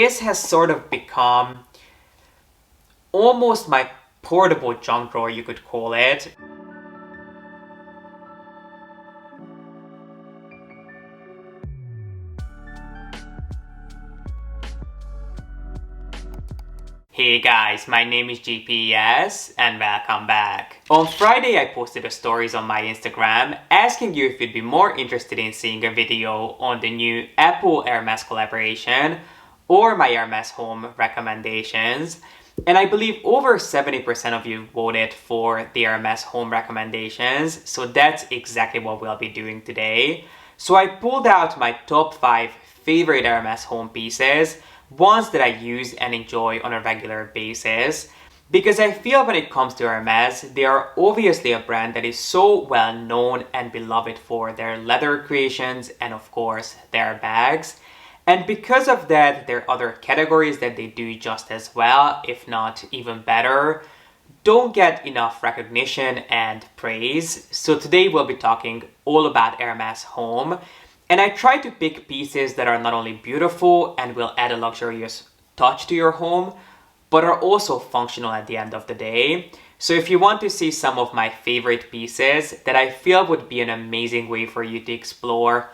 this has sort of become almost my portable junk drawer, you could call it. Hey guys, my name is G.P.S. and welcome back. On Friday I posted a stories on my Instagram asking you if you'd be more interested in seeing a video on the new Apple Airmass collaboration or my Hermes Home recommendations. And I believe over 70% of you voted for the Hermes Home recommendations, so that's exactly what we'll be doing today. So I pulled out my top 5 favorite Hermes Home pieces, ones that I use and enjoy on a regular basis, because I feel when it comes to Hermes, they are obviously a brand that is so well known and beloved for their leather creations and of course their bags. And because of that, there are other categories that they do just as well, if not even better, don't get enough recognition and praise. So today we'll be talking all about Airmass Home. And I try to pick pieces that are not only beautiful and will add a luxurious touch to your home, but are also functional at the end of the day. So if you want to see some of my favorite pieces that I feel would be an amazing way for you to explore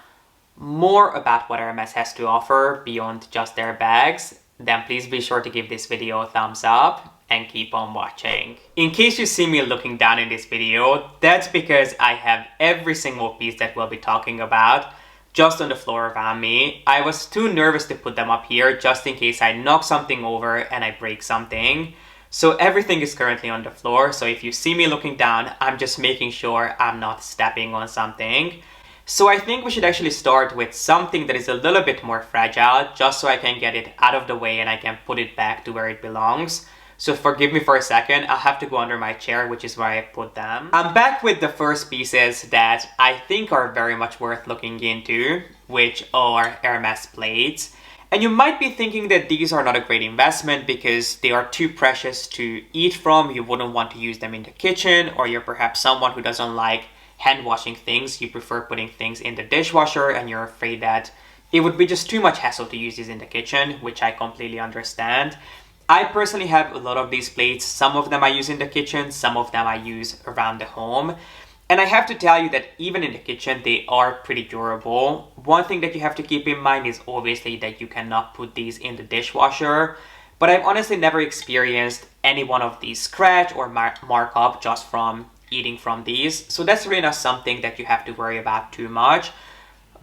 more about what Hermes has to offer beyond just their bags, then please be sure to give this video a thumbs up and keep on watching. In case you see me looking down in this video, that's because I have every single piece that we'll be talking about just on the floor around me. I was too nervous to put them up here just in case I knock something over and I break something. So everything is currently on the floor, so if you see me looking down, I'm just making sure I'm not stepping on something. So I think we should actually start with something that is a little bit more fragile, just so I can get it out of the way and I can put it back to where it belongs. So forgive me for a second, I'll have to go under my chair, which is where I put them. I'm back with the first pieces that I think are very much worth looking into, which are Hermes plates. And you might be thinking that these are not a great investment because they are too precious to eat from, you wouldn't want to use them in the kitchen, or you're perhaps someone who doesn't like hand washing things, you prefer putting things in the dishwasher and you're afraid that it would be just too much hassle to use these in the kitchen, which I completely understand. I personally have a lot of these plates. Some of them I use in the kitchen, some of them I use around the home. And I have to tell you that even in the kitchen, they are pretty durable. One thing that you have to keep in mind is obviously that you cannot put these in the dishwasher. But I've honestly never experienced any one of these scratch or mark up just from eating from these. So that's really not something that you have to worry about too much.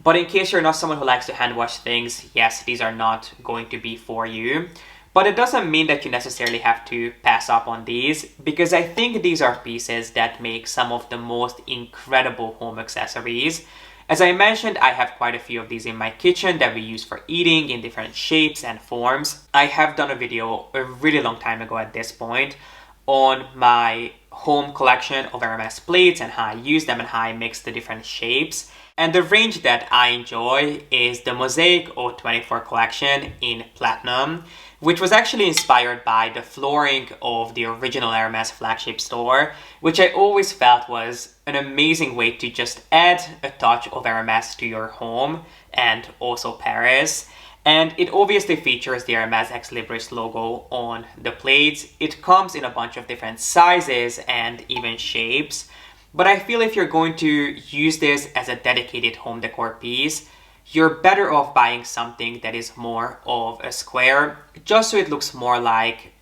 But in case you're not someone who likes to hand wash things, yes, these are not going to be for you. But it doesn't mean that you necessarily have to pass up on these, because I think these are pieces that make some of the most incredible home accessories. As I mentioned, I have quite a few of these in my kitchen that we use for eating in different shapes and forms. I have done a video a really long time ago at this point on my home collection of Hermes plates and how I use them and how I mix the different shapes. And the range that I enjoy is the Mosaic 024 collection in platinum, which was actually inspired by the flooring of the original Hermes flagship store, which I always felt was an amazing way to just add a touch of Hermes to your home and also Paris. And it obviously features the Hermes Ex Libris logo on the plates. It comes in a bunch of different sizes and even shapes. But I feel if you're going to use this as a dedicated home decor piece, you're better off buying something that is more of a square, just so it looks more like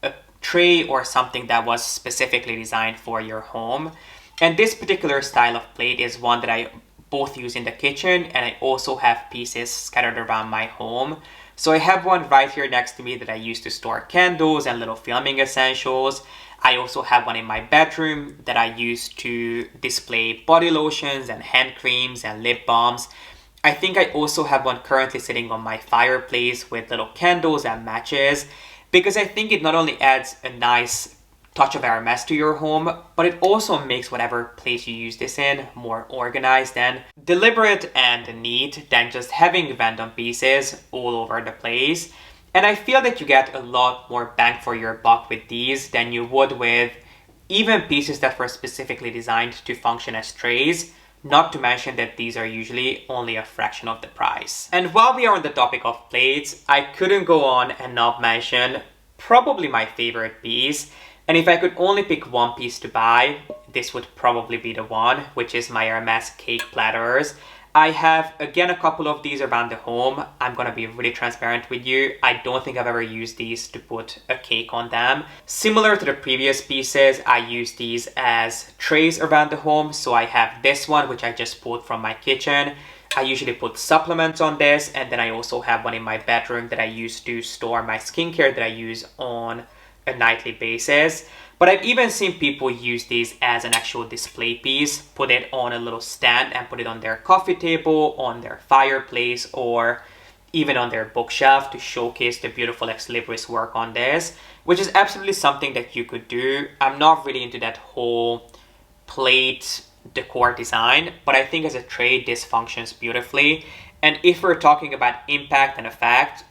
a tray or something that was specifically designed for your home. And this particular style of plate is one that I both use in the kitchen, and I also have pieces scattered around my home. So I have one right here next to me that I use to store candles and little filming essentials. I also have one in my bedroom that I use to display body lotions and hand creams and lip balms. I think I also have one currently sitting on my fireplace with little candles and matches, because I think it not only adds a nice touch of Hermes to your home, but it also makes whatever place you use this in more organized and deliberate and neat than just having random pieces all over the place. And I feel that you get a lot more bang for your buck with these than you would with even pieces that were specifically designed to function as trays, Not to mention that these are usually only a fraction of the price. And while we are on the topic of plates, I couldn't go on and not mention probably my favorite piece. And if I could only pick one piece to buy, this would probably be the one, which is my Hermes cake platters. I have, again, a couple of these around the home. I'm gonna be really transparent with you. I don't think I've ever used these to put a cake on them. Similar to the previous pieces, I use these as trays around the home. So I have this one, which I just pulled from my kitchen. I usually put supplements on this, and then I also have one in my bedroom that I use to store my skincare that I use on a nightly basis. But I've even seen people use these as an actual display piece, put it on a little stand and put it on their coffee table, on their fireplace, or even on their bookshelf to showcase the beautiful ex-libris work on this, which is absolutely something that you could do. I'm not really into that whole plate decor design, but I think as a tray, this functions beautifully. And if we're talking about impact and effect,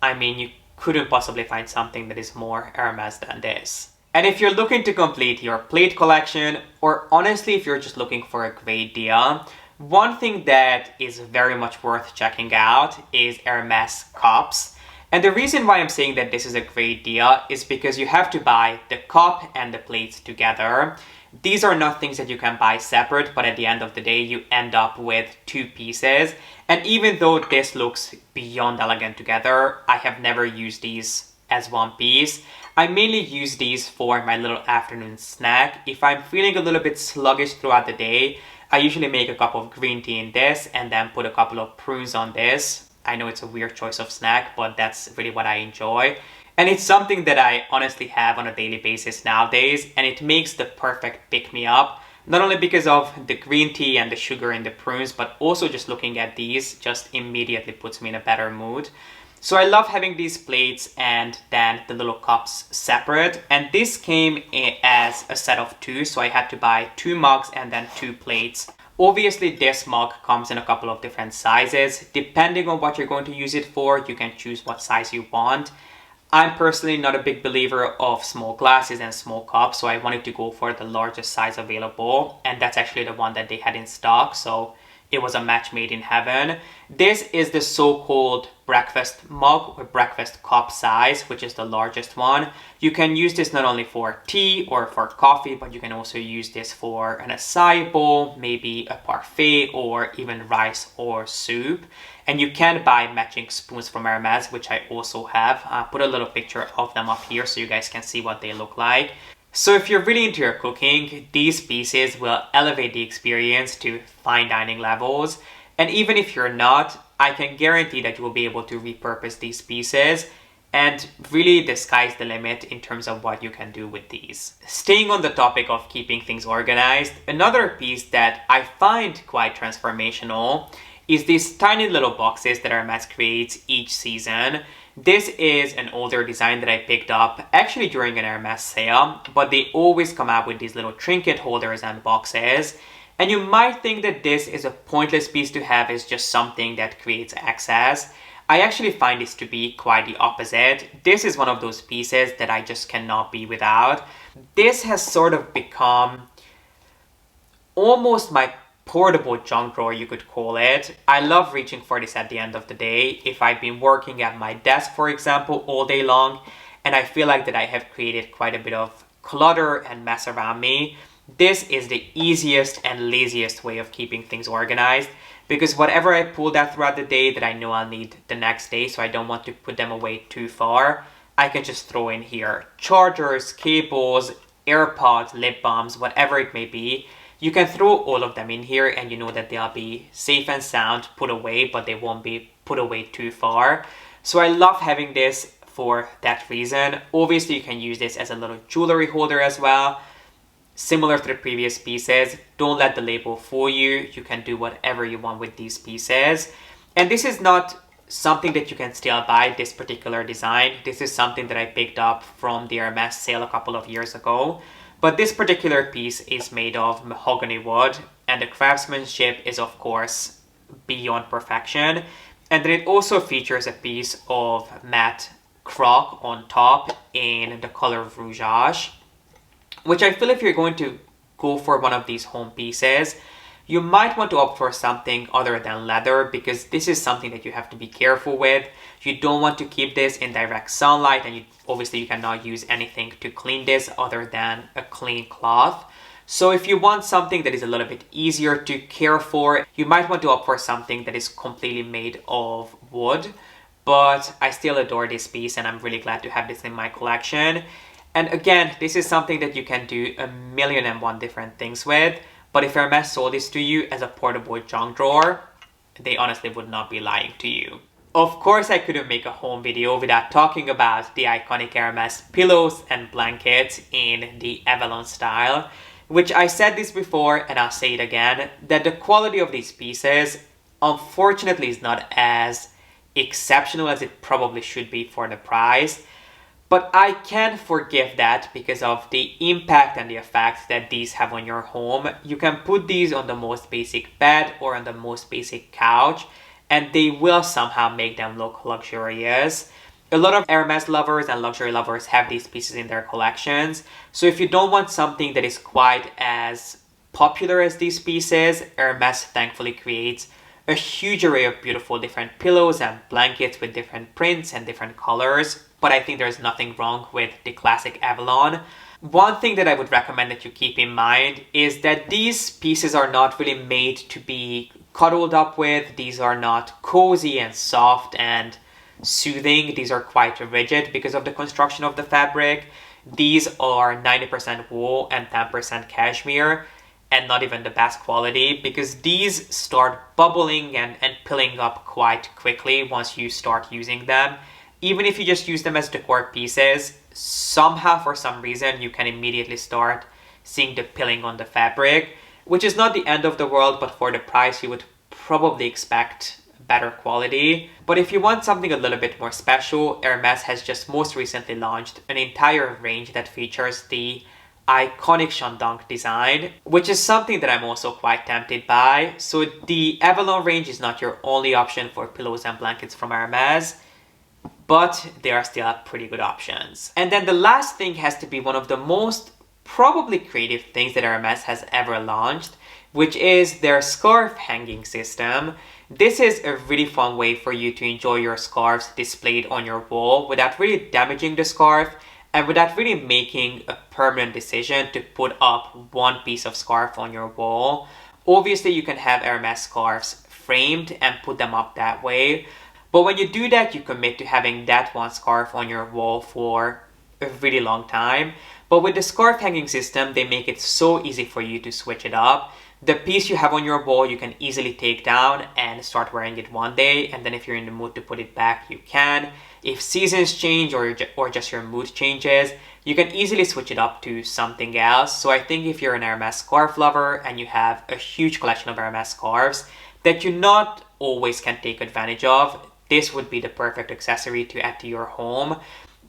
I mean, you couldn't possibly find something that is more Hermes than this. And if you're looking to complete your plate collection, or honestly, if you're just looking for a great deal, one thing that is very much worth checking out is Airmass Cups. And the reason why I'm saying that this is a great deal is because you have to buy the cup and the plates together. These are not things that you can buy separate, but at the end of the day, you end up with two pieces. And even though this looks beyond elegant together, I have never used these as one piece. I mainly use these for my little afternoon snack. If I'm feeling a little bit sluggish throughout the day, I usually make a cup of green tea in this and then put a couple of prunes on this. I know it's a weird choice of snack, but that's really what I enjoy. And it's something that I honestly have on a daily basis nowadays, and it makes the perfect pick-me-up. Not only because of the green tea and the sugar in the prunes, but also just looking at these just immediately puts me in a better mood. So I love having these plates and then the little cups separate. And this came as a set of two, so I had to buy 2 mugs and then 2 plates. Obviously, this mug comes in a couple of different sizes. Depending on what you're going to use it for, you can choose what size you want. I'm personally not a big believer of small glasses and small cups, so I wanted to go for the largest size available, and that's actually the one that they had in stock, so it was a match made in heaven. This is the so-called breakfast mug or breakfast cup size, which is the largest one. You can use this not only for tea or for coffee, but you can also use this for an acai bowl, maybe a parfait, or even rice or soup. And you can buy matching spoons from Hermes, which I also have. I'll put a little picture of them up here so you guys can see what they look like. So if you're really into your cooking, these pieces will elevate the experience to fine dining levels. And even if you're not, I can guarantee that you will be able to repurpose these pieces. And really, the sky's the limit in terms of what you can do with these. Staying on the topic of keeping things organized, another piece that I find quite transformational is these tiny little boxes that Hermes creates each season. This is an older design that I picked up actually during an Hermes sale, but they always come out with these little trinket holders and boxes. And you might think that this is a pointless piece to have, it's just something that creates excess. I actually find this to be quite the opposite. This is one of those pieces that I just cannot be without. This has sort of become almost my portable junk drawer, you could call it. I love reaching for this at the end of the day. If I've been working at my desk, for example, all day long, and I feel like that I have created quite a bit of clutter and mess around me, this is the easiest and laziest way of keeping things organized, because whatever I pull out throughout the day that I know I'll need the next day, so I don't want to put them away too far, I can just throw in here. Chargers, cables, AirPods, lip balms, whatever it may be. You can throw all of them in here and you know that they'll be safe and sound put away, but they won't be put away too far. So I love having this for that reason. Obviously, you can use this as a little jewelry holder as well. Similar to the previous pieces, don't let the label fool you. You can do whatever you want with these pieces. And this is not something that you can still buy, this particular design. This is something that I picked up from the Hermes sale a couple of years ago. But this particular piece is made of mahogany wood, and the craftsmanship is of course beyond perfection. And then it also features a piece of matte croc on top in the color rougeage, which I feel if you're going to go for one of these home pieces, you might want to opt for something other than leather, because this is something that you have to be careful with. You don't want to keep this in direct sunlight, and obviously you cannot use anything to clean this other than a clean cloth. So if you want something that is a little bit easier to care for, you might want to opt for something that is completely made of wood. But I still adore this piece, and I'm really glad to have this in my collection. And again, this is something that you can do a million and one different things with. But if Hermes sold this to you as a portable junk drawer, they honestly would not be lying to you. Of course, I couldn't make a home video without talking about the iconic Hermes pillows and blankets in the Avalon style, which I said this before and I'll say it again, that the quality of these pieces unfortunately is not as exceptional as it probably should be for the price. But I can forgive that because of the impact and the effect that these have on your home. You can put these on the most basic bed or on the most basic couch, and they will somehow make them look luxurious. A lot of Hermes lovers and luxury lovers have these pieces in their collections. So if you don't want something that is quite as popular as these pieces, Hermes thankfully creates a huge array of beautiful different pillows and blankets with different prints and different colors. But I think there's nothing wrong with the classic Avalon. One thing that I would recommend that you keep in mind is that these pieces are not really made to be cuddled up with. These are not cozy and soft and soothing. These are quite rigid because of the construction of the fabric. These are 90% wool and 10% cashmere, and not even the best quality, because these start bubbling and pilling up quite quickly once you start using them. Even if you just use them as decor pieces, somehow for some reason you can immediately start seeing the pilling on the fabric, which is not the end of the world, but for the price you would probably expect better quality. But if you want something a little bit more special, Hermes has just most recently launched an entire range that features the iconic Shandong design, which is something that I'm also quite tempted by. So the Avalon range is not your only option for pillows and blankets from Hermes, but they are still pretty good options. And then the last thing has to be one of the most probably creative things that Hermes has ever launched, which is their scarf hanging system. This is a really fun way for you to enjoy your scarves displayed on your wall without really damaging the scarf and without really making a permanent decision to put up one piece of scarf on your wall. Obviously, you can have Hermes scarves framed and put them up that way. But when you do that, you commit to having that one scarf on your wall for a really long time. But with the scarf hanging system, they make it so easy for you to switch it up. The piece you have on your wall, you can easily take down and start wearing it one day. And then if you're in the mood to put it back, you can. If seasons change or just your mood changes, you can easily switch it up to something else. So I think if you're an Hermes scarf lover and you have a huge collection of Hermes scarves that you not always can take advantage of, this would be the perfect accessory to add to your home.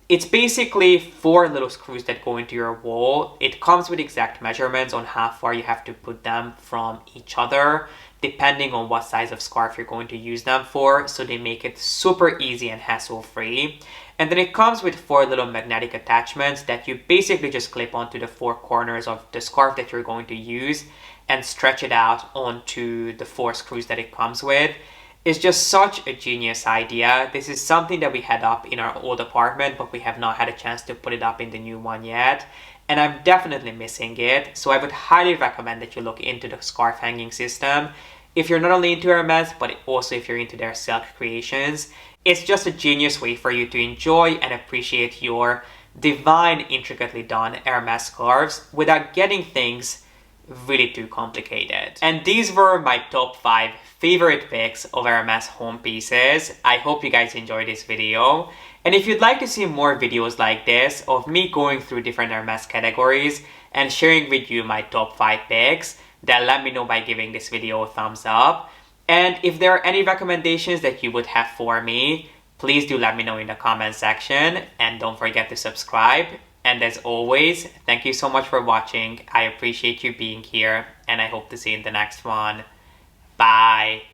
It's basically 4 little screws that go into your wall. It comes with exact measurements on how far you have to put them from each other, depending on what size of scarf you're going to use them for. So they make it super easy and hassle-free. And then it comes with 4 little magnetic attachments that you basically just clip onto the 4 corners of the scarf that you're going to use and stretch it out onto the 4 screws that it comes with. It's just such a genius idea. This is something that we had up in our old apartment, but we have not had a chance to put it up in the new one yet. And I'm definitely missing it. So I would highly recommend that you look into the scarf hanging system. If you're not only into Hermes, but also if you're into their silk creations. It's just a genius way for you to enjoy and appreciate your divine, intricately done Hermes scarves without getting things really too complicated. And these were my top 5 favorite picks of Airmass home pieces. I hope you guys enjoyed this video. And if you'd like to see more videos like this of me going through different Hermes categories and sharing with you my top 5 picks, then let me know by giving this video a thumbs up. And if there are any recommendations that you would have for me, please do let me know in the comment section, and don't forget to subscribe. And as always, thank you so much for watching. I appreciate you being here, and I hope to see you in the next one. Bye.